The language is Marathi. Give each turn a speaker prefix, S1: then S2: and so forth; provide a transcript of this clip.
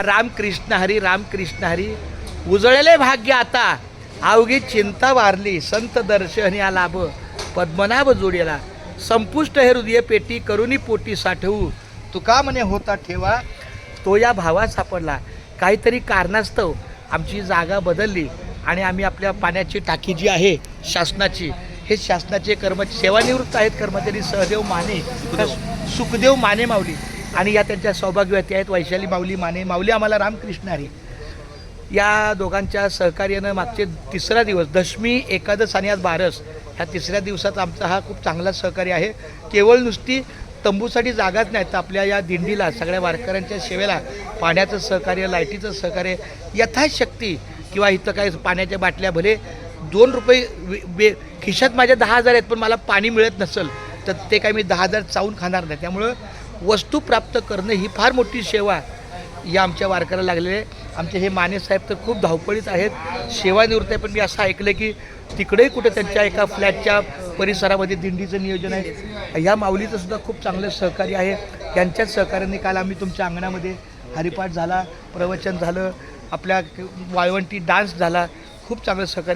S1: रामकृष्ण हरी रामकृष्ण हरी. उजळले भाग्य आता अवघी चिंता वारली. संत दर्शन या लाभ पद्मनाभ जोडेला. संपुष्ट हे हृदय पेटी करुणी पोटी साठवू. तुका म्हणे होता ठेवा तो या भावा सापडला. काहीतरी कारणास्तव आमची जागा बदलली आणि आम्ही आपल्या पाण्याची टाकी जी आहे शासनाची, हे शासनाचे सेवानिवृत्त आहेत कर्मचारी सहदेव माने, सुखदेव माने माऊली आणि या त्यांच्या सौभाग्यवती आहेत वैशाली माऊली माने. माऊली आम्हाला रामकृष्ण हरी या दोघांच्या सहकार्यानं मागचे तिसरा दिवस दशमी एकादश आणि आज बारस ह्या तिसऱ्या दिवसात आमचा हा खूप चांगला सहकार्य आहे. केवळ नुसती तंबूसाठी जागाच नाही तर आपल्या या दिंडीला सगळ्या वारकऱ्यांच्या सेवेला पाण्याचं सहकार्य, लाईटीचं सहकार्य यथाशक्ती. किंवा इथं काय पाण्याच्या बाटल्या भले 2 रुपये खिशात माझ्या 10,000 आहेत पण मला पाणी मिळत नसेल तर ते काय मी 10,000 चावून खाणार नाही. त्यामुळं वस्तू प्राप्त करणं ही फार मोठी सेवा या आमच्या वारकऱ्याला लागलेले आहे. आमचे हे माने साहेब तर खूप धावपळीत आहेत, सेवानिवृत्त आहे. पण मी असं ऐकलं की तिकडेही कुठं त्यांच्या एका फ्लॅटच्या परिसरामध्ये दिंडीचं नियोजन आहे. ह्या माऊलीचं सुद्धा खूप चांगलं सहकार्य आहे. त्यांच्याच सहकार्याने काल आम्ही तुमच्या अंगणामध्ये हरिपाठ झाला, प्रवचन झालं, आपल्या वाळवंटी डान्स झाला. खूप चांगलं सहकार्य